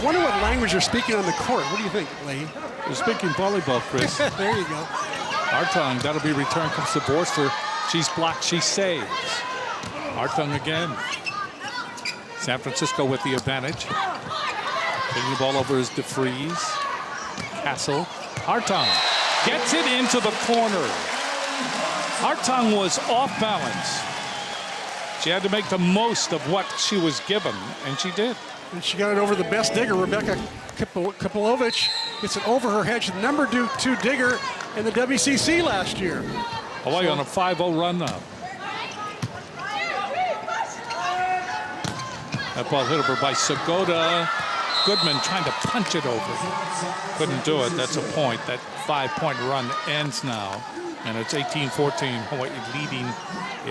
I wonder what language they're speaking on the court. What do you think, Lee? They're speaking volleyball, Chris. There you go. Hartung, that'll be returned, comes to Borster. She's blocked, she saves. Hartung again. San Francisco with the advantage. Taking the ball over is DeFries. Castle. Hartung gets it into the corner. Hartung was off balance. She had to make the most of what she was given, and she did. And she got it over the best digger, Rebecca Kapilovic. Gets it over her head. She's the number 2 digger in the WCC last year. Hawaii on a 5-0 run now. That ball hit over by Sagoda. Goodman trying to punch it over. Couldn't do it. That's a point. That 5-point run ends now. And it's 18-14. Hawaii leading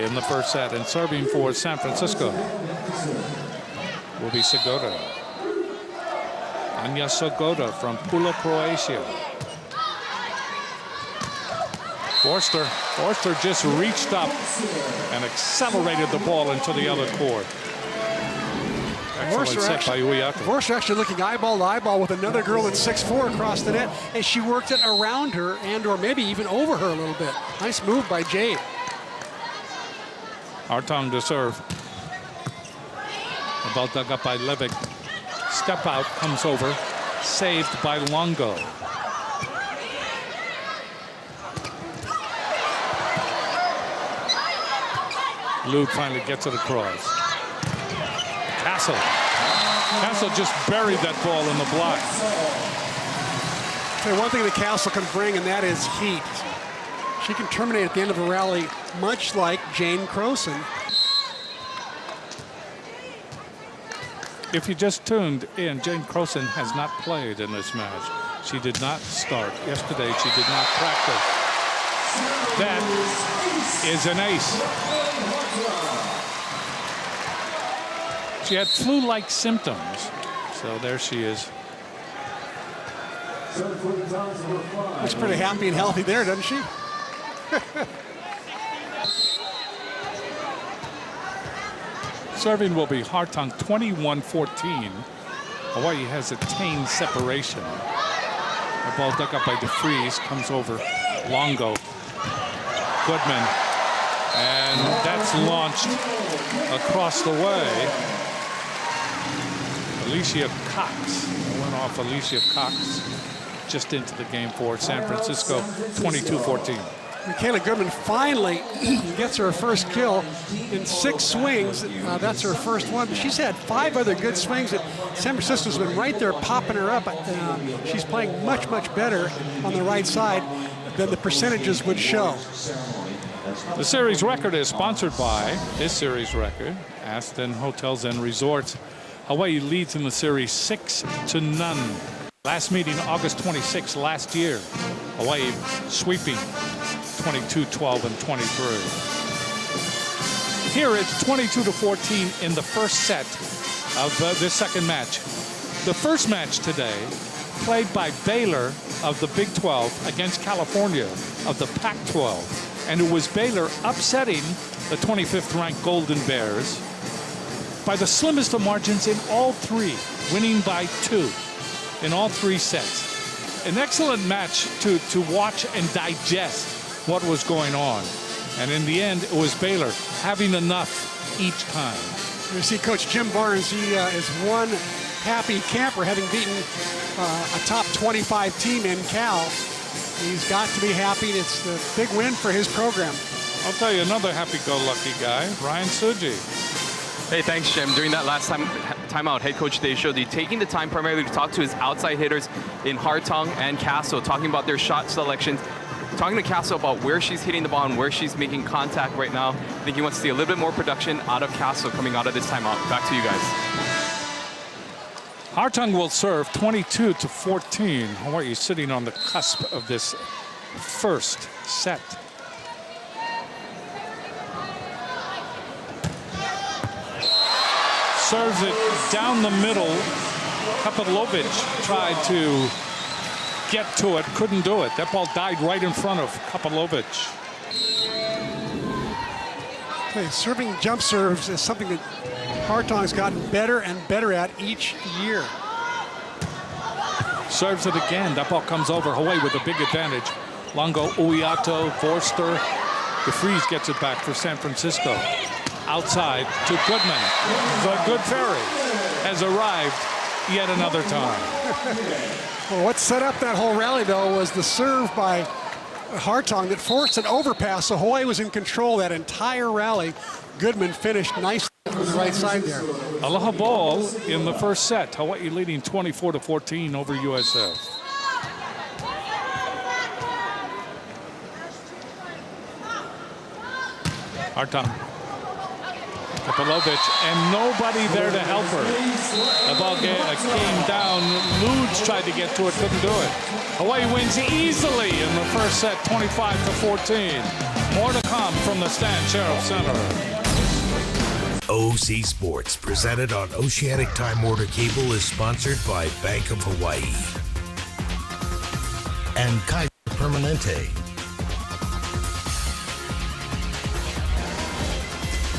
in the first set. And serving for San Francisco will be Sagoda. Anja Sagoda from Pula, Croatia. Forster just reached up and accelerated the ball into the other court. Forster actually looking eyeball to eyeball with another girl that's 6'4" across the net, and she worked it around her and or maybe even over her a little bit. Nice move by Jade. Hartung to serve. The ball dug up by Levick. Step out, comes over. Saved by Longo. Lou finally gets it across. Castle just buried that ball in the block. Okay, one thing that Castle can bring, and that is heat. She can terminate at the end of a rally, much like Jane Croson. If you just tuned in, Jane Croson has not played in this match. She did not start yesterday. She did not practice. That is an ace. She had flu-like symptoms, so there she is. Looks pretty happy and healthy there, doesn't she? Serving will be Hartung, 21-14. Hawaii has attained separation. The ball dug up by DeFries, comes over Longo. Goodman, and that's launched across the way. Alicia Cox, went off Alicia Cox just into the game for San Francisco, 22-14. Michaela Goodman finally gets her first kill in 6 swings. That's her first one. She's had 5 other good swings. San Francisco's been right there popping her up. She's playing much, much better on the right side than the percentages would show. The series record is sponsored by this series record, Aston Hotels and Resorts. Hawaii leads in the series 6-0. Last meeting August 26 last year. Hawaii sweeping 22-12 and 23. Here it's 22-14 in the first set of this second match. The first match today played by Baylor of the Big 12 against California of the Pac-12. And it was Baylor upsetting the 25th ranked Golden Bears by the slimmest of margins in all 3, winning by 2 in all 3 sets. An excellent match to watch and digest what was going on. And in the end, it was Baylor having enough each time. You see Coach Jim Barnes, he is one happy camper having beaten a top 25 team in Cal. He's got to be happy. It's the big win for his program. I'll tell you another happy-go-lucky guy, Ryan Suji. Hey, thanks, Jim. During that last timeout, head coach Dave showed you taking the time primarily to talk to his outside hitters in Hartung and Castle, talking about their shot selections, talking to Castle about where she's hitting the ball and where she's making contact right now. I think he wants to see a little bit more production out of Castle coming out of this timeout. Back to you guys. Hartung will serve 22-14. Hawaii sitting on the cusp of this first set. Serves it down the middle. Kapilovic tried to get to it, couldn't do it. That ball died right in front of Kapilovic. Okay, serving jump serves is something that Hartung's gotten better and better at each year. Serves it again. That ball comes over. Hawaii with a big advantage. Longo, Uiato, Forster. DeFries gets it back for San Francisco. Outside to Goodman. The Good Fairy has arrived yet another time. Well, what set up that whole rally, though, was the serve by Hartong that forced an overpass, so Hawaii was in control that entire rally. Goodman finished nicely from the right side there. Aloha ball in the first set. Hawaii leading 24-14 over USF. Hartong. Kapilovic, and nobody there to help her. The ball came down. Ludes tried to get to it, couldn't do it. Hawaii wins easily in the first set, 25-14. More to come from the Stan Sheriff Center. OC Sports, presented on Oceanic Time Warner Cable, is sponsored by Bank of Hawaii and Kaiser Permanente.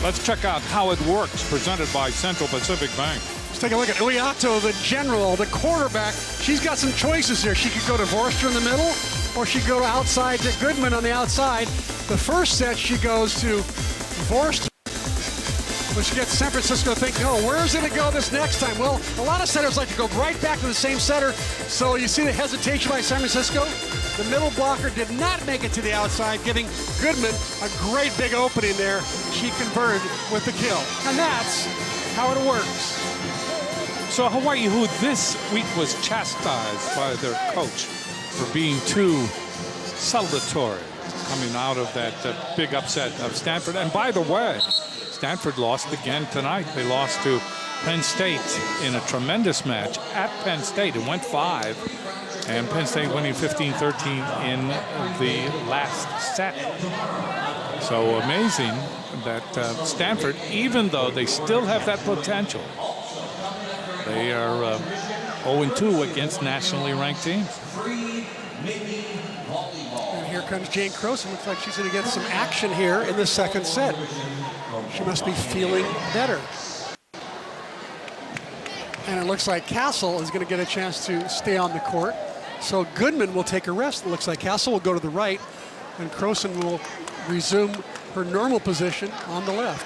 Let's check out how it works, presented by Central Pacific Bank. Let's take a look at Uiato, the general, the quarterback. She's got some choices here. She could go to Forster in the middle, or she could go outside to Goodman on the outside. The first set, she goes to Forster. But she gets San Francisco thinking, oh, where's it going to go this next time? Well, a lot of setters like to go right back to the same setter. So you see the hesitation by San Francisco. The middle blocker did not make it to the outside, giving Goodman a great big opening there. She converted with the kill. And that's how it works. So Hawaii, who this week was chastised by their coach for being too celebratory, coming out of that big upset of Stanford. And by the way, Stanford lost again tonight. They lost to Penn State in a tremendous match at Penn State. It went 5, and Penn State winning 15-13 in the last set. So amazing that Stanford, even though they still have that potential, they are 0-2 against nationally ranked teams. And here comes Jane Croson. Looks like she's going to get some action here in the second set. She must be feeling better. And it looks like Castle is going to get a chance to stay on the court. So Goodman will take a rest. It looks like Castle will go to the right, and Croson will resume her normal position on the left.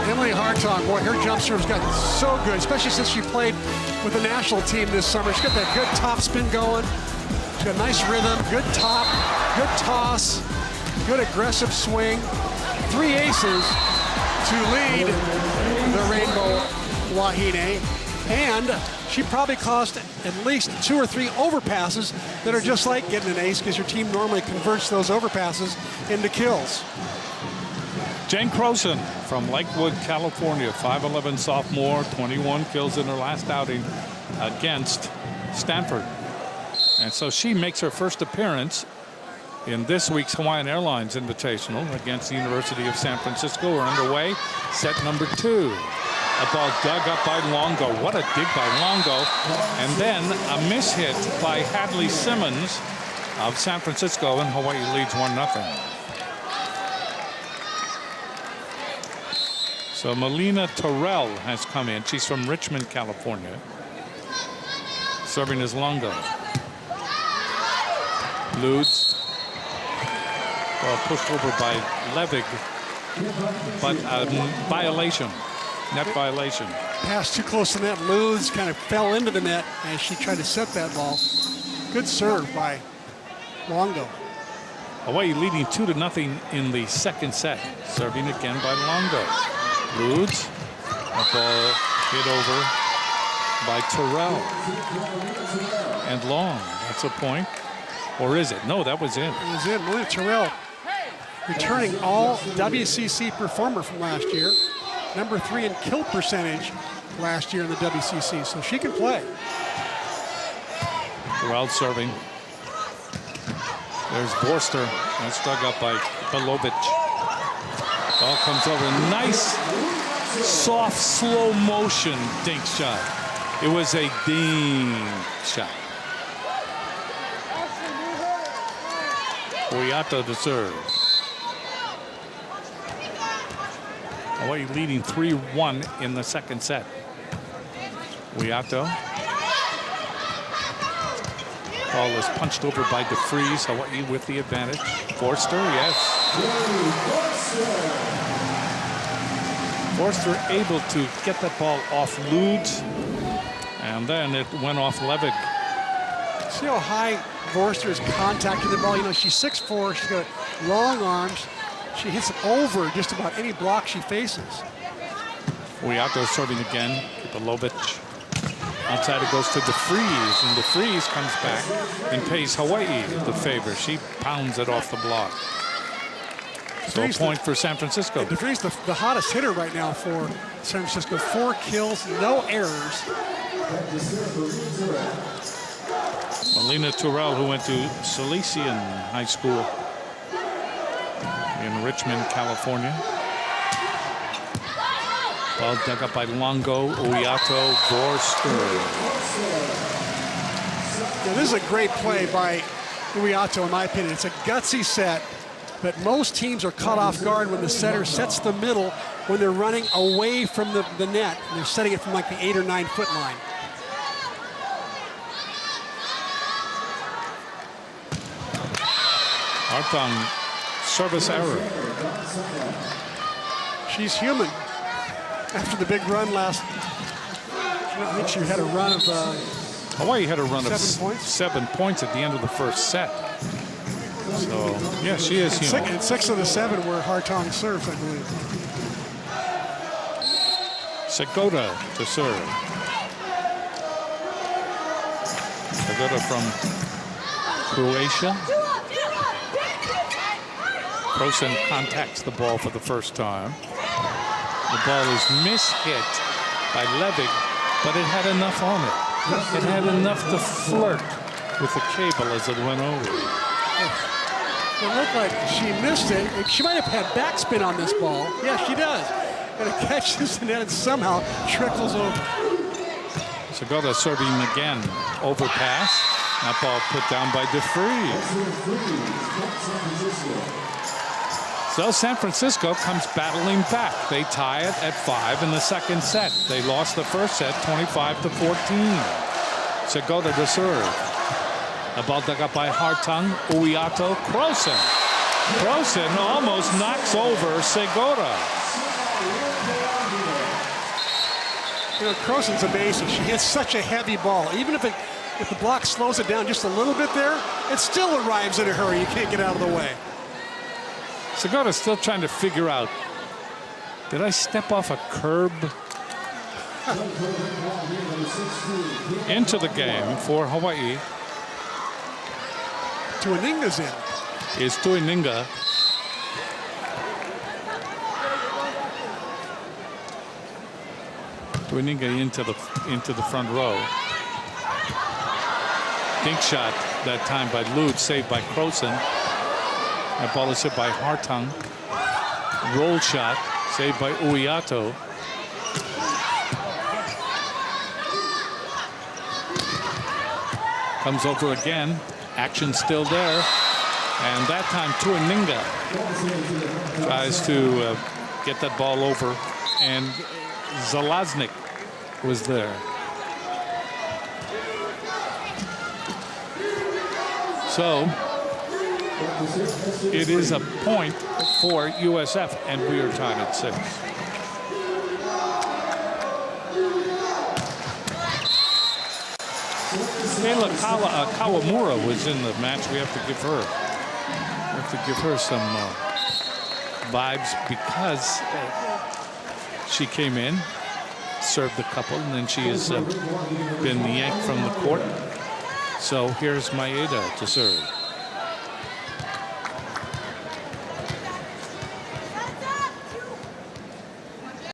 Emily Hartong, boy, her jump serve's gotten so good, especially since she played with the national team this summer. She's got that good top spin going. She's got nice rhythm, good top, good toss, good aggressive swing. 3 aces to lead the Rainbow Wahine. And she probably caused at least 2 or 3 overpasses that are just like getting an ace, because your team normally converts those overpasses into kills. Jane Croson from Lakewood, California, 5'11" sophomore, 21 kills in her last outing against Stanford. And so she makes her first appearance in this week's Hawaiian Airlines Invitational against the University of San Francisco. We're underway, set number 2. A ball dug up by Longo. What a dig by Longo. And then a mishit by Hadley Simmons of San Francisco, and Hawaii leads 1-0. So Melina Terrell has come in. She's from Richmond, California. Serving as Longo. Ludes. Well, pushed over by Levig. But violation. Net violation. Pass too close to the net. Ludes kind of fell into the net as she tried to set that ball. Good serve by Longo. Hawaii leading 2-0 in the second set. Serving again by Longo. Ludes. A ball hit over by Terrell. And long. That's a point. Or is it? No, that was in. It was in. Melina Terrell, returning all WCC performer from last year. Number 3 in kill percentage last year in the WCC. So she can play. Terrell serving. There's Forster. That's dug up by Belovic. Ball comes over. Nice, soft, slow motion dink shot. It was a dink shot. Uiato to serve. Hawaii leading 3-1 in the second set. Uyato. Ball is punched over by DeFries. Hawaii with the advantage. Forster, yes. Forster able to get that ball off Ludes, and then it went off Levig. See how high Forster is contacting the ball? You know, she's 6'4", she's got long arms. She hits it over just about any block she faces. Uyato serving again. Kipilovic. Outside it goes to DeFries, and DeFries comes back and pays Hawaii the favor. She pounds it off the block. So a point for San Francisco. DeFries, the hottest hitter right now for San Francisco. 4 kills, no errors. Melina Turrell, who went to Salesian High School in Richmond, California. Ball dug up by Longo, Uyato, Forster. Yeah, this is a great play by Uyato, in my opinion. It's a gutsy set, but most teams are caught off guard when the setter sets the middle when they're running away from the net. And they're setting it from like the 8 or 9 foot line. Hartung, service error. She's human. After the big run last, I think she had a run of Hawaii had a run of 7 points at the end of the first set. So, yeah, she is human. And 6 of the 7 were Hartung serves, I believe. Segota to serve. Segota from Croatia. Krosen contacts the ball for the first time. The ball is mishit by Levig, but it had enough on it. It had enough to flirt with the cable as it went over. It looked like she missed it. She might have had backspin on this ball. Yeah, she does. And it catches and then somehow trickles over. Segota serving again. Overpass. That ball put down by DeFries. So San Francisco comes battling back. They tie it at 5 in the second set. They lost the first set 25-14. Segota to serve. The ball dug up by Hartung, Uyato, Krosen. Krosen almost knocks over Segota. You know, Krosen's amazing. She hits such a heavy ball. Even if the block slows it down just a little bit there, it still arrives in a hurry. You can't get out of the way. Segota's still trying to figure out, did I step off a curb? Into the game for Hawaii Tuininga's in. is Tuininga. Tuininga into the front row. Dink shot that time by Lude, saved by Krosen. That ball is hit by Hartung. Roll shot, saved by Uyato. Comes over again. Action still there. And that time Tuininga tries to get that ball over. And Zalaznik was there. So it is a point for USF, and we are tied at 6. Kayla Kawamura was in the match. We have to give her some vibes because she came in, served a couple, and then she has been yanked from the court. So here's Maeda to serve.